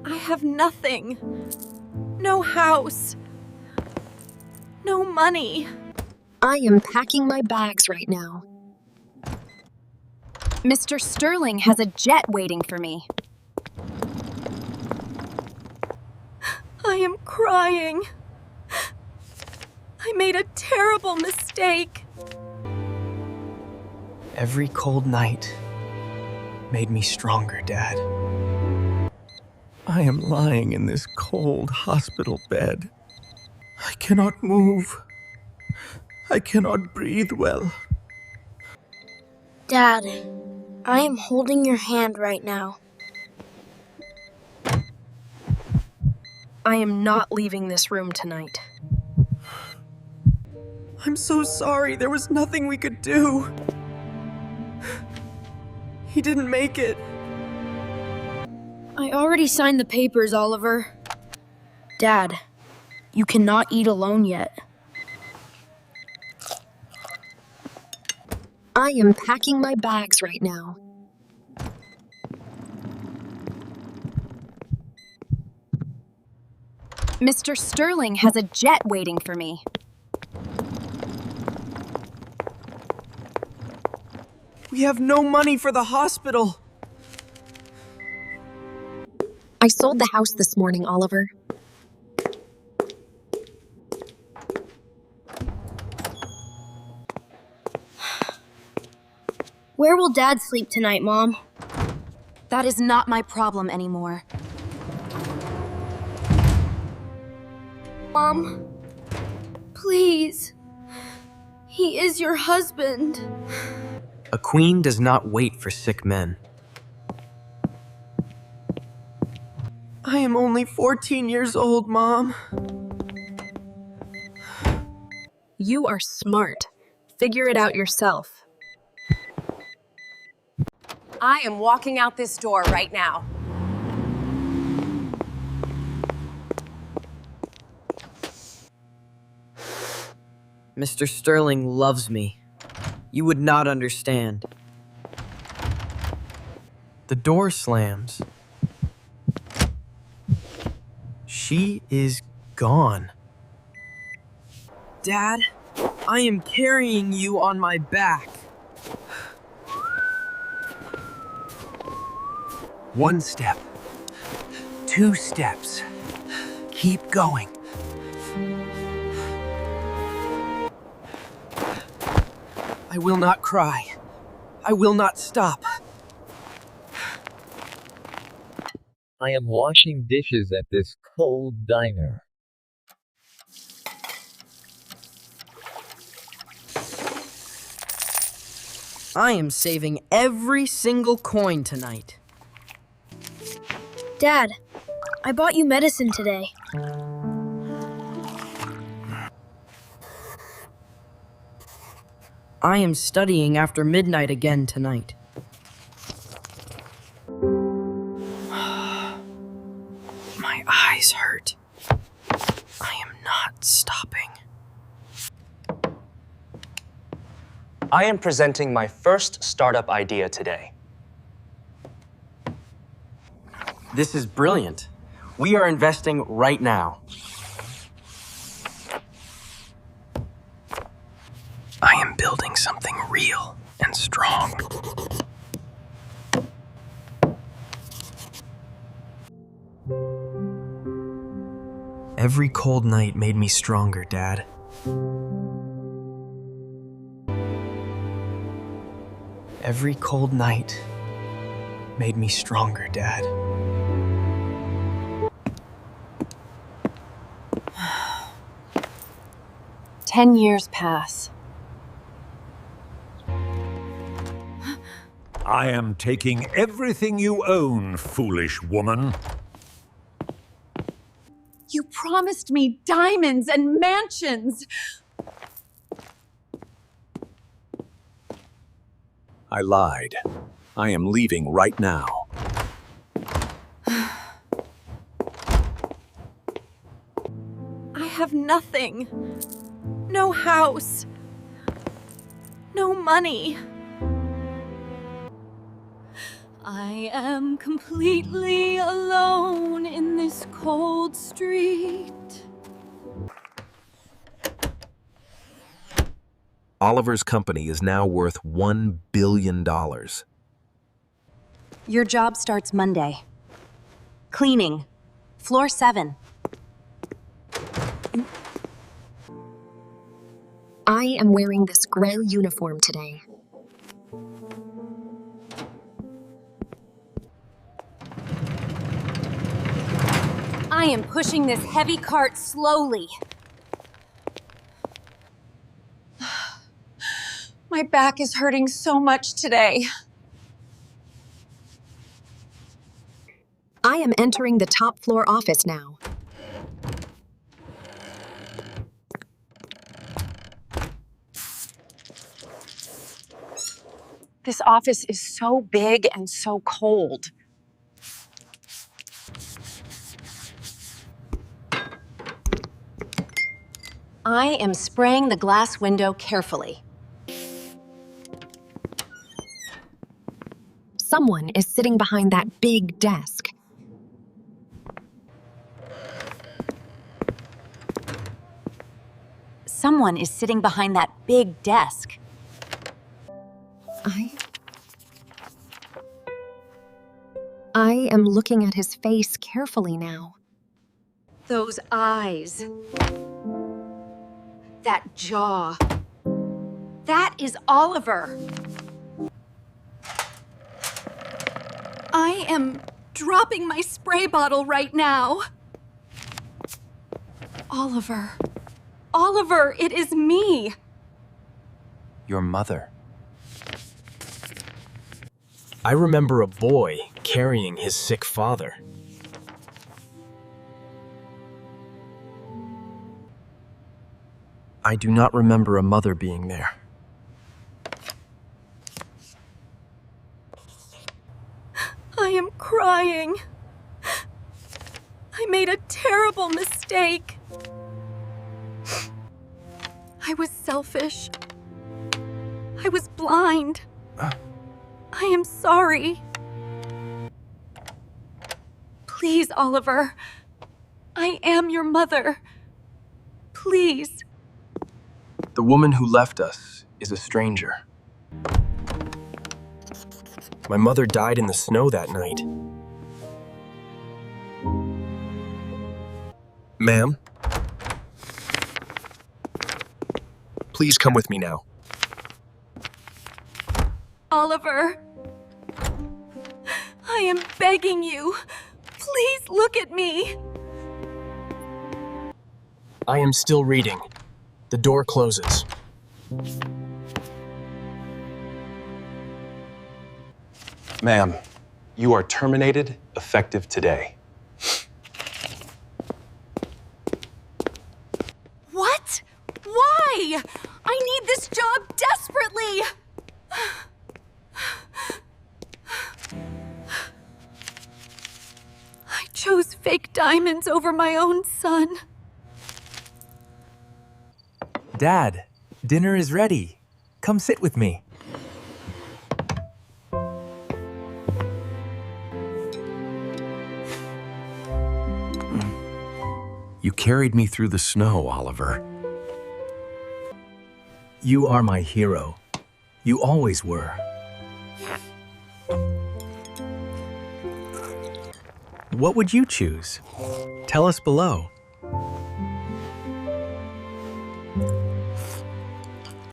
I have nothing. No house. No money. I am packing my bags right now. Mr. Sterling has a jet waiting for me. I am crying. I made a terrible mistake. Every cold night made me stronger, Dad. I am lying in this cold hospital bed. I cannot move. I cannot breathe well. Dad, I am holding your hand right now. I am not leaving this room tonight. I'm so sorry. There was nothing we could do. He didn't make it. I already signed the papers, Oliver. Dad, you cannot eat alone yet. I am packing my bags right now. Mr. Sterling has a jet waiting for me. We have no money for the hospital. I sold the house this morning, Oliver. Where will Dad sleep tonight, Mom? That is not my problem anymore. Mom, please. He is your husband. A queen does not wait for sick men. I am only 14 years old, Mom. You are smart. Figure it out yourself. I am walking out this door right now. Mr. Sterling loves me. You would not understand. The door slams. She is gone. Dad, I am carrying you on my back. One step. 2 steps. Keep going. I will not cry. I will not stop. I am washing dishes at this cold diner. I am saving every single coin tonight. Dad, I bought you medicine today. I am studying after midnight again tonight. My eyes hurt. I am not stopping. I am presenting my first startup idea today. This is brilliant. We are investing right now. I am building something real and strong. Every cold night made me stronger, Dad. Every cold night made me stronger, Dad. Ten years pass. I am taking everything you own, foolish woman. You promised me diamonds and mansions. I lied. I am leaving right now. I have nothing. No house. No money. I am completely alone in Oliver's company is now worth $1 billion. Your job starts Monday. Cleaning. Floor 7. I am wearing this gray uniform today. I am pushing this heavy cart slowly. My back is hurting so much today. I am entering the top floor office now. This office is so big and so cold. I am spraying the glass window carefully. Someone is sitting behind that big desk. Someone is sitting behind that big desk. I am looking at his face carefully now. Those eyes. That jaw. That is Oliver. I am dropping my spray bottle right now. Oliver. Oliver, it is me. Your mother. I remember a boy carrying his sick father. I do not remember a mother being there. I am crying. I made a terrible mistake. I was selfish. I was blind. I am sorry. Please, Oliver. I am your mother. Please. The woman who left us is a stranger. My mother died in the snow that night. Ma'am? Please come with me now. Oliver. I am begging you. Please look at me. I am still reading. The door closes. Ma'am, you are terminated effective today. What? Why? I need this job desperately. I chose fake diamonds over my own son. Dad, dinner is ready. Come sit with me. You carried me through the snow, Oliver. You are my hero. You always were. What would you choose? Tell us below.